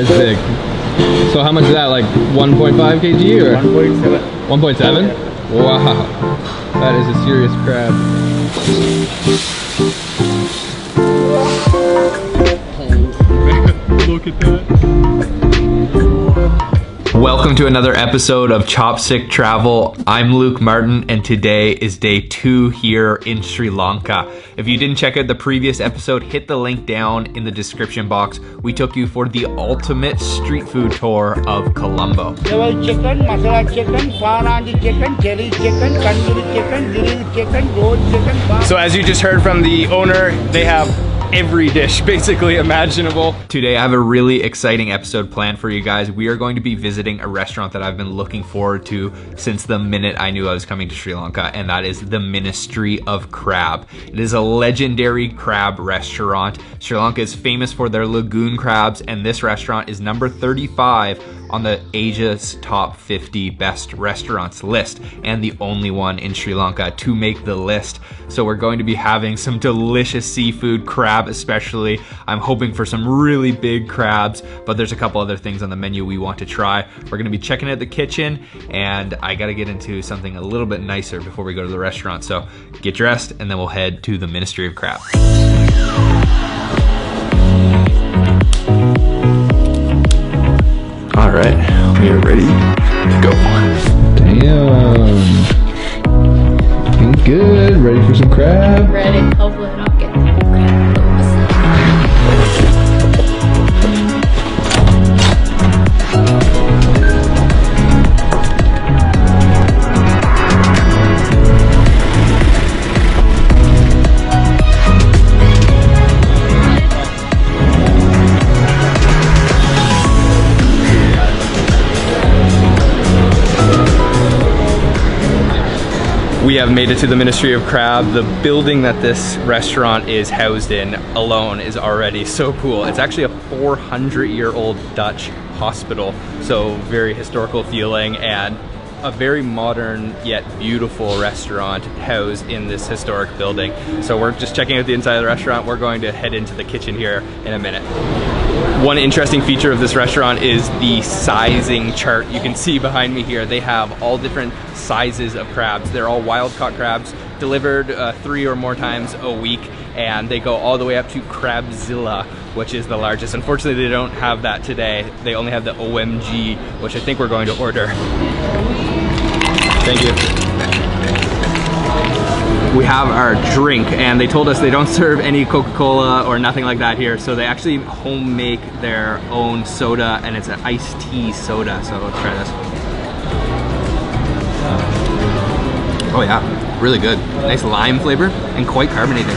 is big. So how much is that, like 1.5 kg or? 1.7. 1.7? Wow. That is a serious crab. Look at that. Welcome to another episode of Chopstick Travel. I'm Luke Martin, and today is day 2 here in Sri Lanka. If you didn't check out the previous episode, hit the link down in the description box. We took you for the ultimate street food tour of Colombo. Level chicken, masala chicken, Farnandi chicken, chili chicken, tandoori chicken, grilled chicken, roast chicken. So as you just heard from the owner, they have every dish basically imaginable. Today I have a really exciting episode planned for you guys. We are going to be visiting a restaurant that I've been looking forward to since the minute I knew I was coming to Sri Lanka, and that is the Ministry of Crab. It is a legendary crab restaurant. Sri Lanka is famous for their lagoon crabs, and this restaurant is number 35 on the Asia's top 50 best restaurants list, and the only one in Sri Lanka to make the list. So we're going to be having some delicious seafood, crab especially. I'm hoping for some really big crabs, but there's a couple other things on the menu we want to try. We're gonna be checking out the kitchen, and I gotta get into something a little bit nicer before we go to the restaurant. So get dressed, and then we'll head to the Ministry of Crab. All right, we are ready to go. Damn. Looking good. Ready for some crab? Ready. Hopefully I don't get crab. We have made it to the Ministry of Crab. The building that this restaurant is housed in alone is already so cool. It's actually a 400-year-old Dutch hospital, so very historical feeling, and a very modern yet beautiful restaurant housed in this historic building. So we're just checking out the inside of the restaurant. We're going to head into the kitchen here in a minute. One interesting feature of this restaurant is the sizing chart. You can see behind me here, they have all different sizes of crabs. They're all wild-caught crabs, delivered 3 or more times a week, and they go all the way up to Crabzilla, which is the largest. Unfortunately, they don't have that today. They only have the OMG, which I think we're going to order. Thank you. We have our drink, and they told us they don't serve any Coca-Cola or nothing like that here, so they actually home make their own soda, and it's an iced tea soda. So let's try this. Oh yeah, really good. Nice lime flavor and quite carbonated.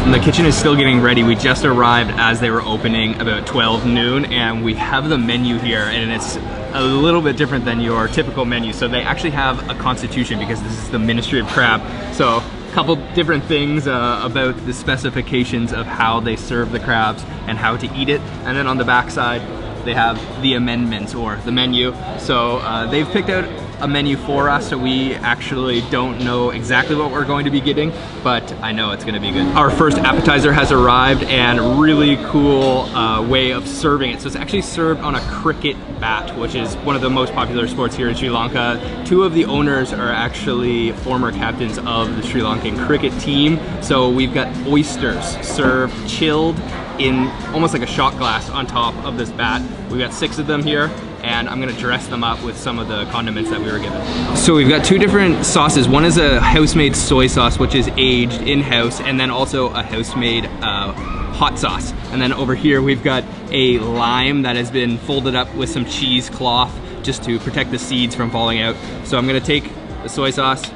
And the kitchen is still getting ready. We just arrived as they were opening about 12 noon, and we have the menu here, and it's a little bit different than your typical menu. So they actually have a constitution because this is the Ministry of Crab. So a couple different things about the specifications of how they serve the crabs and how to eat it. And then on the back side, they have the amendments, or the menu. So they've picked out a menu for us, so we actually don't know exactly what we're going to be getting, but I know it's gonna be good. Our first appetizer has arrived, and really cool way of serving it. So it's actually served on a cricket bat, which is one of the most popular sports here in Sri Lanka. 2 of the owners are actually former captains of the Sri Lankan cricket team. So we've got oysters served chilled in almost like a shot glass on top of this bat. We've got 6 of them here, and I'm gonna dress them up with some of the condiments that we were given. So we've got 2 different sauces. One is a house-made soy sauce, which is aged in-house, and then also a house-made hot sauce. And then over here we've got a lime that has been folded up with some cheesecloth just to protect the seeds from falling out. So I'm gonna take the soy sauce.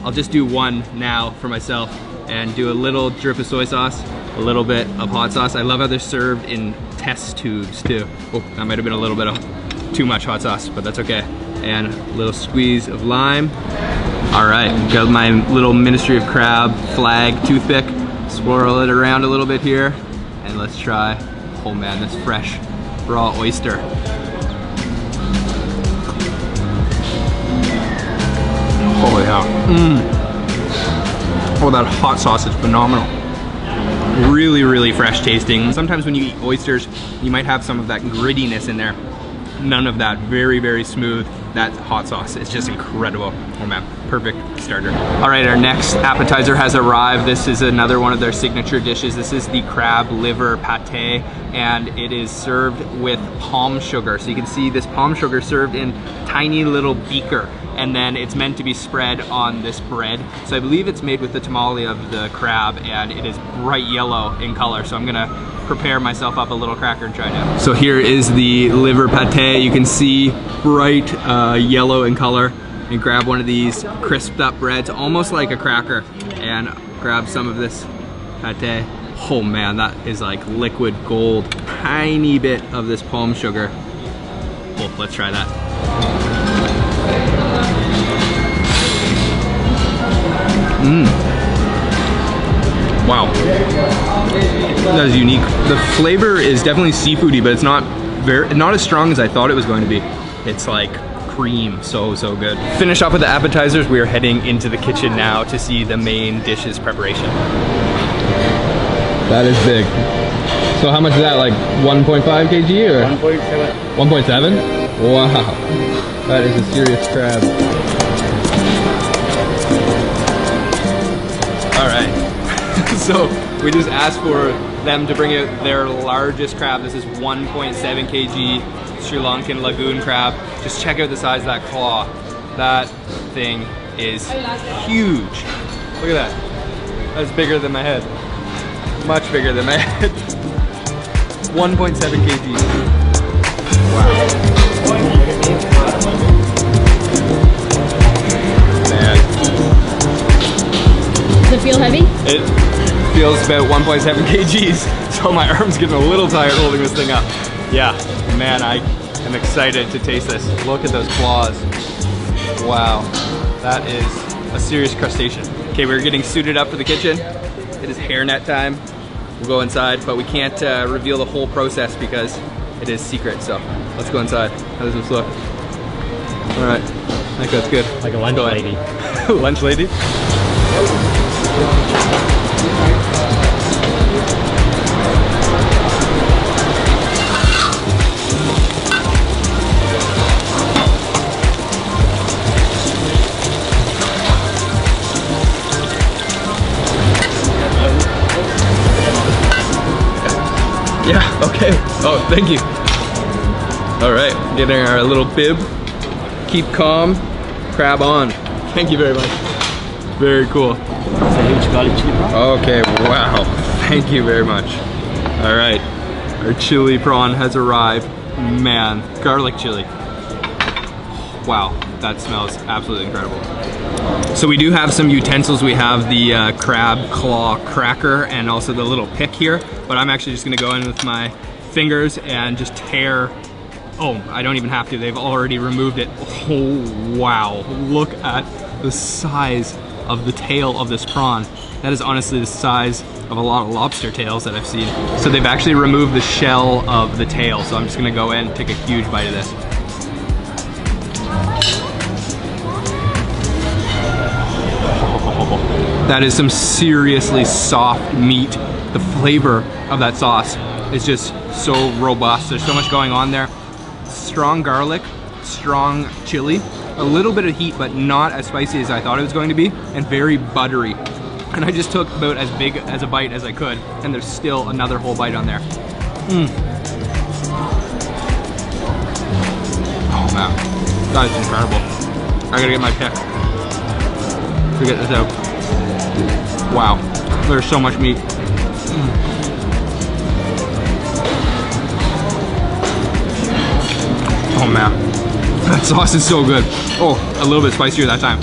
I'll just do one now for myself and do a little drip of soy sauce, a little bit of hot sauce. I love how they're served in test tubes too. Oh, that might have been a little bit of too much hot sauce, but that's okay. And a little squeeze of lime. All right, got my little Ministry of Crab flag toothpick. Swirl it around a little bit here, and let's try, oh man, this fresh raw oyster. Oh yeah. Oh, that hot sauce is phenomenal. Really, really fresh tasting. Sometimes when you eat oysters, you might have some of that grittiness in there. None of that. Very, very smooth. That hot sauce is just incredible. Oh man, perfect starter. All right, our next appetizer has arrived. This is another one of their signature dishes. This is the crab liver pate, and it is served with palm sugar. So you can see this palm sugar served in tiny little beaker, and then it's meant to be spread on this bread. So I believe it's made with the tamale of the crab, and it is bright yellow in color. So I'm gonna prepare myself up a little cracker and try it out. So here is the liver pate. You can see bright yellow in color. And grab one of these crisped up breads, almost like a cracker, and grab some of this pate. Oh man, that is like liquid gold. Tiny bit of this palm sugar. Oh, let's try that. Wow, that is unique. The flavor is definitely seafoody, but it's not as strong as I thought it was going to be. It's like cream, so good. Finish off with the appetizers. We are heading into the kitchen now to see the main dishes preparation. That is big. So how much is that? Like 1.5 kg or 1.7. 1.7? Wow, that is a serious crab. All right. So we just asked for them to bring out their largest crab. This is 1.7 kg Sri Lankan lagoon crab. Just check out the size of that claw. That thing is huge. Look at that. That's bigger than my head. Much bigger than my head. 1.7 kg. Wow. Man. Does it feel heavy? It feels about 1.7 kgs, so my arm's getting a little tired holding this thing up. Yeah, man, I am excited to taste this. Look at those claws. Wow, that is a serious crustacean. Okay, we're getting suited up for the kitchen. It is hairnet time. We'll go inside, but we can't reveal the whole process because it is secret, so let's go inside. How does this look? All right, I think that's good. Like a lunch lady. Lunch lady? Yeah, okay. Oh, thank you. All right, getting our little bib. Keep calm, crab on. Thank you very much. Very cool. It's a huge garlic chili prawn. Okay, wow. Thank you very much. All right, our chili prawn has arrived. Man, garlic chili. Wow, that smells absolutely incredible. So we do have some utensils. We have the crab claw cracker and also the little pick here, but I'm actually just gonna go in with my fingers and just tear. Oh, I don't even have to, they've already removed it. Oh, wow, look at the size of the tail of this prawn. That is honestly the size of a lot of lobster tails that I've seen. So they've actually removed the shell of the tail, so I'm just gonna go in and take a huge bite of this. That is some seriously soft meat. The flavor of that sauce is just so robust. There's so much going on there. Strong garlic, strong chili, a little bit of heat, but not as spicy as I thought it was going to be, and very buttery. And I just took about as big as a bite as I could, and there's still another whole bite on there. Oh man, that is incredible. I gotta get my pick to get this out. Wow, there's so much meat. Oh man, that sauce is so good. Oh, a little bit spicier that time.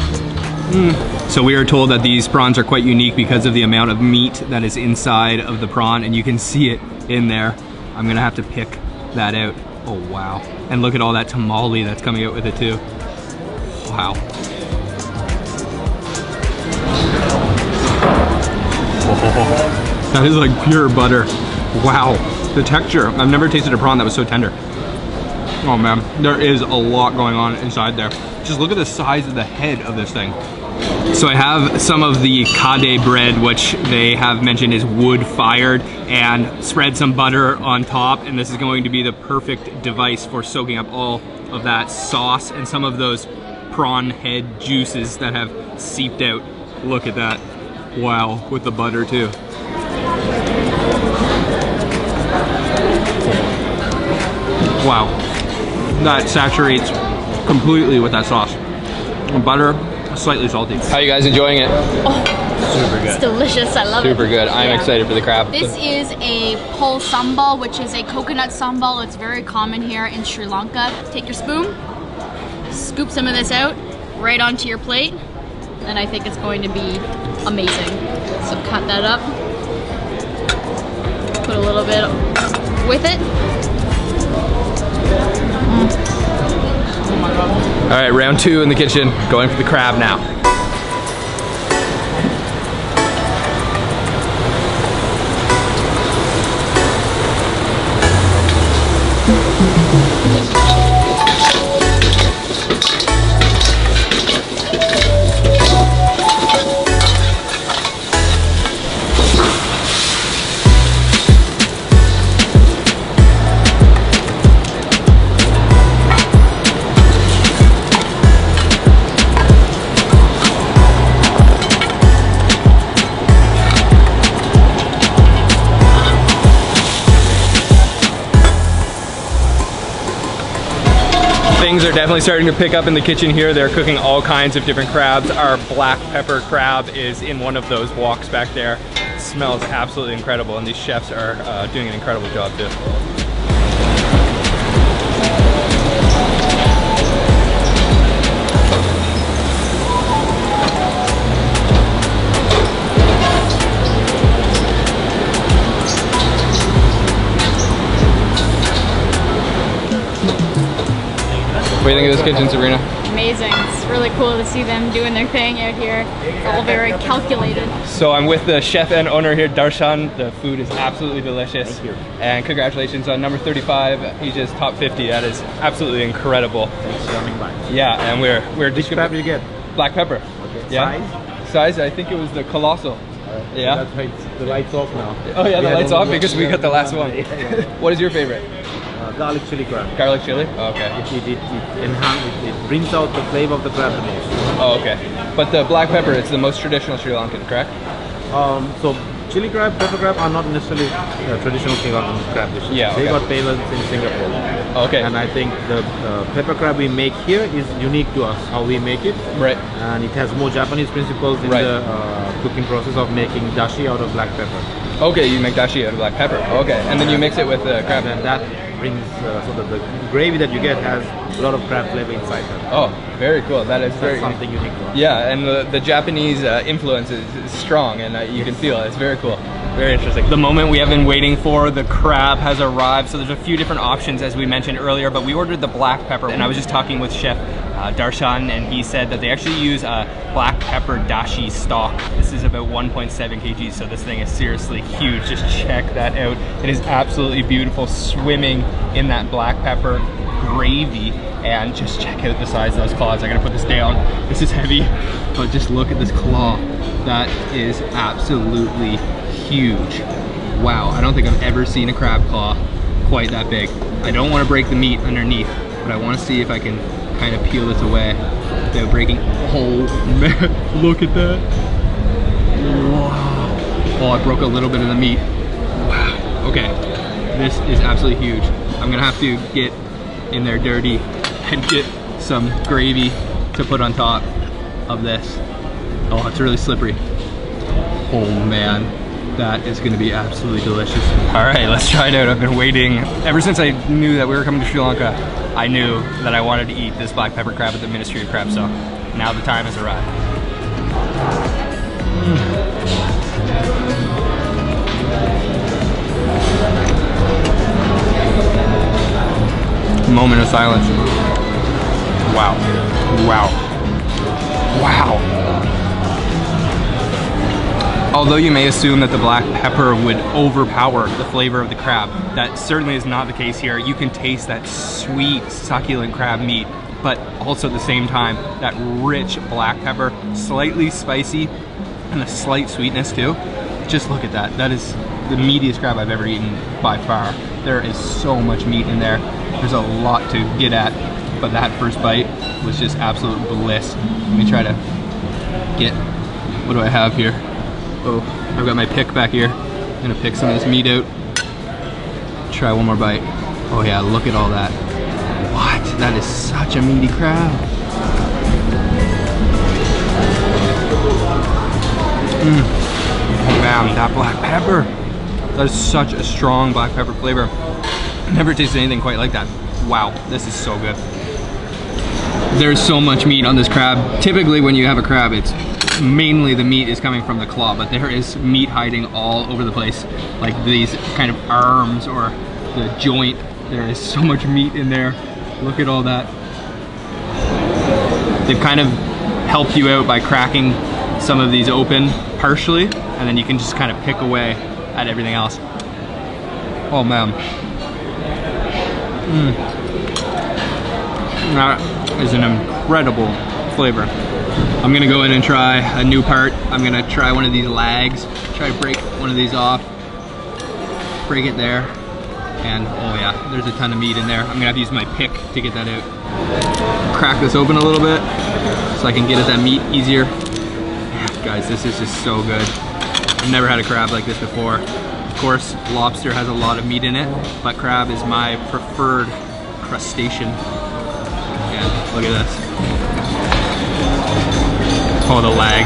So we are told that these prawns are quite unique because of the amount of meat that is inside of the prawn, and you can see it in there. I'm gonna have to pick that out. Oh wow, and look at all that tamale that's coming out with it too. Wow. That is like pure butter. Wow, the texture. I've never tasted a prawn that was so tender. Oh man, there is a lot going on inside there. Just look at the size of the head of this thing. So I have some of the kade bread, which they have mentioned is wood fired, and spread some butter on top, and this is going to be the perfect device for soaking up all of that sauce and some of those prawn head juices that have seeped out. Look at that. Wow, with the butter too. Wow, that saturates completely with that sauce. Butter, slightly salty. How are you guys enjoying it? Super good. It's delicious. I love it. Super good. I'm excited for the crab. This is a pol sambal, which is a coconut sambal. It's very common here in Sri Lanka. Take your spoon, scoop some of this out, right onto your plate, and I think it's going to be amazing. So cut that up, put a little bit with it. All right, round 2 in the kitchen, going for the crab now. Things are definitely starting to pick up in the kitchen here. They're cooking all kinds of different crabs. Our black pepper crab is in one of those woks back there. It smells absolutely incredible, and these chefs are doing an incredible job too. What do you think of this kitchen, Sabrina? Amazing. It's really cool to see them doing their thing out here. It's all very calculated. So I'm with the chef and owner here, Darshan. The food is absolutely delicious. Thank you. And congratulations on number 35, Asia's top 50. That is absolutely incredible. Thanks for coming by. Yeah, and we're Which crab you get? black pepper. Okay. Yeah. Size? I think it was the colossal. Yeah. That's right. The lights off now. Oh yeah, the lights off only because we got the last one. What is your favorite? Garlic chili crab. Garlic chili? Oh, okay. It brings out the flavor of the crab the most. Oh, okay. But the black pepper, it's the most traditional Sri Lankan, correct? So chili crab, pepper crab are not necessarily traditional Sri Lankan crab dishes. Yeah, okay. They got favors in Singapore. Okay. And I think the pepper crab we make here is unique to us, how we make it. Right. And it has more Japanese principles in Right. the cooking process of making dashi out of black pepper. Okay, you make dashi out of black pepper. Okay, and then you mix it with the crab. And that brings, so that the gravy that you get has a lot of crab flavor inside it. Oh, very cool. That is very That's something unique to us. Yeah, and the Japanese influence is strong, and you can feel it. It's very cool. Very interesting. The moment we have been waiting for, the crab has arrived. So there's a few different options, as we mentioned earlier, but we ordered the black pepper, and I was just talking with Chef Darshan, and he said that they actually use a black pepper dashi stock. This is about 1.7 kg, so this thing is seriously huge. Just check that out. It is absolutely beautiful, swimming in that black pepper gravy. And just check out the size of those claws. I gotta put this down. This is heavy, but just look at this claw. That is absolutely huge. Wow, I don't think I've ever seen a crab claw quite that big. I don't want to break the meat underneath, but I want to see if I can kind of peel this away without breaking. Oh man, look at that. Wow. Oh, I broke a little bit of the meat. Wow. Okay, this is absolutely huge. I'm gonna have to get in there dirty and get some gravy to put on top of this. Oh, it's really slippery. Oh man, that is gonna be absolutely delicious. All right, let's try it out. I've been waiting, ever since I knew that we were coming to Sri Lanka, I knew that I wanted to eat this black pepper crab at the Ministry of Crab, so now the time has arrived. Moment of silence. Wow. Wow. Wow. Although you may assume that the black pepper would overpower the flavor of the crab, that certainly is not the case here. You can taste that sweet, succulent crab meat but also at the same time, that rich black pepper, slightly spicy, and a slight sweetness too. Just look at that. That is the meatiest crab I've ever eaten by far. There is so much meat in there. There's a lot to get at, but that first bite was just absolute bliss. Let me try to get, what do I have here? Oh, I've got my pick back here. I'm gonna pick some of this meat out. Try one more bite. Oh yeah, look at all that. What? That is such a meaty crab. Oh man, that black pepper. That is such a strong black pepper flavor. Never tasted anything quite like that. Wow, this is so good. There's so much meat on this crab. Typically when you have a crab, it's mainly the meat is coming from the claw, but there is meat hiding all over the place. Like these kind of arms or the joint. There is so much meat in there. Look at all that. They've kind of helped you out by cracking some of these open partially, and then you can just kind of pick away at everything else. Oh man. That is an incredible flavor. I'm gonna go in and try a new part. I'm gonna try one of these legs, try to break one of these off, break it there, and oh yeah, there's a ton of meat in there. I'm gonna have to use my pick to get that out. Crack this open a little bit so I can get at that meat easier. Guys, this is just so good. I've never had a crab like this before. Of course, lobster has a lot of meat in it, but crab is my preferred crustacean. And look at this. Oh, the lag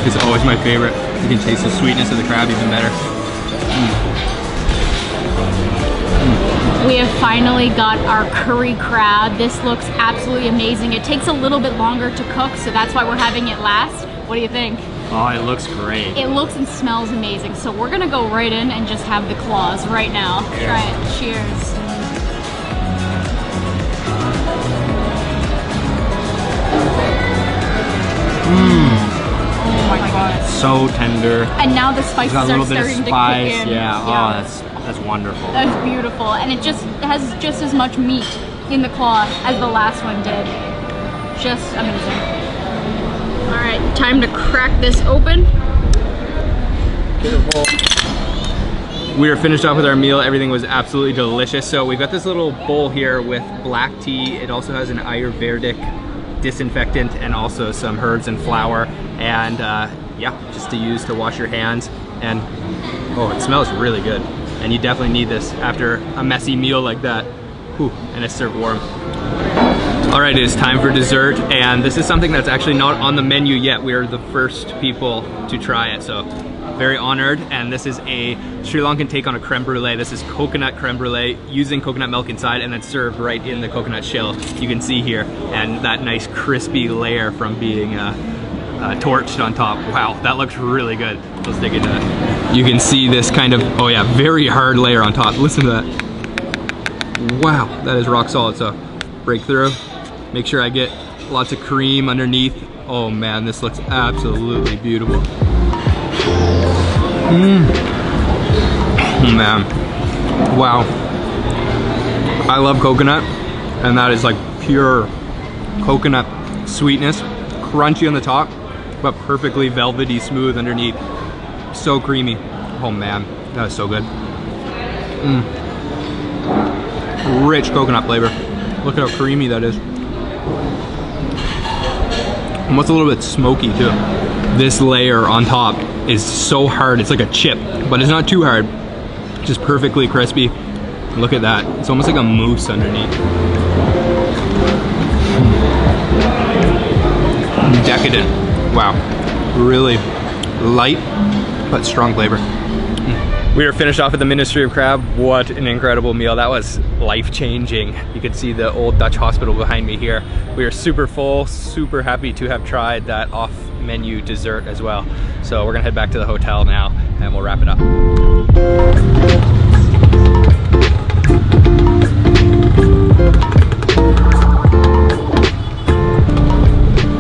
is always my favorite. You can taste the sweetness of the crab even better. We have finally got our curry crab. This looks absolutely amazing. It takes a little bit longer to cook, so that's why we're having it last. What do you think? Oh, it looks great. It looks and smells amazing. So we're gonna go right in and just have the claws right now. Cheers. Try it. Cheers. Oh my god. So tender. And now the spices Got a are little bit of starting to spice. kick in. Yeah. Oh, that's wonderful. That's beautiful. And it just has just as much meat in the claw as the last one did. Just amazing. All right, time to crack this open. We are finished off with our meal. Everything was absolutely delicious. So we've got this little bowl here with black tea. It also has an Ayurvedic disinfectant and also some herbs and flour. And yeah, just to use to wash your hands. And oh, it smells really good. And you definitely need this after a messy meal like that. Whew, and it's served warm. All right, it is time for dessert, and this is something that's actually not on the menu yet. We are the first people to try it, so very honored. And this is a Sri Lankan take on a creme brulee. This is coconut creme brulee using coconut milk inside and then served right in the coconut shell. You can see here, and that nice crispy layer from being torched on top. Wow, that looks really good. Let's dig into it. You can see this kind of, oh yeah, very hard layer on top. Listen to that. Wow, that is rock solid. So break through. Make sure I get lots of cream underneath. Oh man, this looks absolutely beautiful. Oh man, wow. I love coconut, and that is like pure coconut sweetness. Crunchy on the top, but perfectly velvety smooth underneath. So creamy. Oh man, that is so good. Rich coconut flavor. Look at how creamy that is. Almost a little bit smoky too. This layer on top is so hard, it's like a chip, but it's not too hard. Just perfectly crispy. Look at that. It's almost like a mousse underneath. Decadent. Wow. Really light, but strong flavor. We are finished off at the Ministry of Crab. What an incredible meal. That was life-changing. You can see the old Dutch hospital behind me here. We are super full, super happy to have tried that off-menu dessert as well. So we're gonna head back to the hotel now and we'll wrap it up.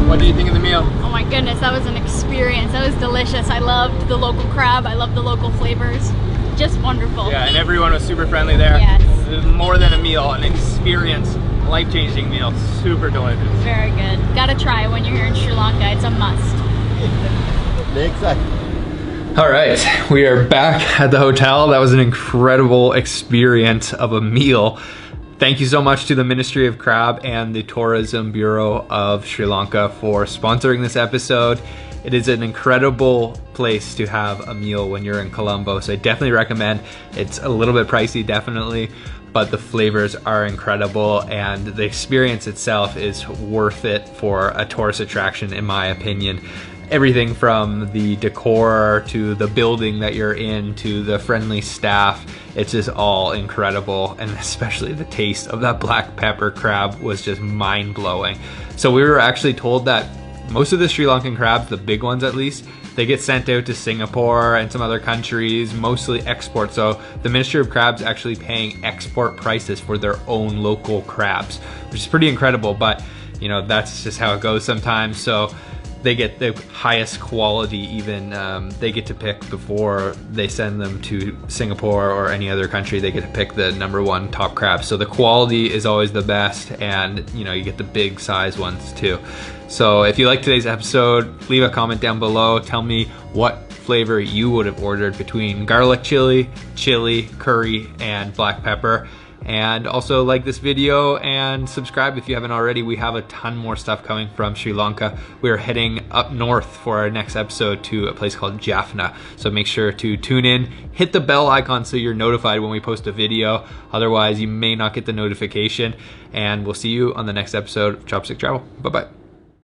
What do you think of the meal? Oh my goodness, that was an experience. That was delicious. I loved the local crab. I loved the local flavors. Just wonderful. Yeah, and everyone was super friendly there. Yes. It was more than a meal, an experience life-changing meal. Super delicious. Very good. Gotta try it when you're here in Sri Lanka. It's a must. All right, we are back at the hotel. That was an incredible experience of a meal. Thank you so much to the Ministry of Crab and the Tourism Bureau of Sri Lanka for sponsoring this episode. It is an incredible place to have a meal when you're in Colombo, so I definitely recommend. It's a little bit pricey, definitely, but the flavors are incredible and the experience itself is worth it for a tourist attraction, in my opinion. Everything from the decor to the building that you're in to the friendly staff, it's just all incredible, and especially the taste of that black pepper crab was just mind-blowing. So we were actually told that most of the Sri Lankan crabs, the big ones at least, they get sent out to Singapore and some other countries, mostly export. So the Ministry of Crabs actually paying export prices for their own local crabs, which is pretty incredible, but you know, that's just how it goes sometimes. So they get the highest quality, even they get to pick before they send them to Singapore or any other country. They get to pick the #1 top crab, so the quality is always the best, and you know, you get the big size ones too. So if you like today's episode, leave a comment down below. Tell me what flavor you would have ordered between garlic chili, curry, and black pepper. And also like this video and subscribe if you haven't already. We have a ton more stuff coming from Sri Lanka. We're heading up north for our next episode to a place called Jaffna. So make sure to tune in, hit the bell icon so you're notified when we post a video. Otherwise, you may not get the notification. And we'll see you on the next episode of Chopstick Travel. Bye-bye.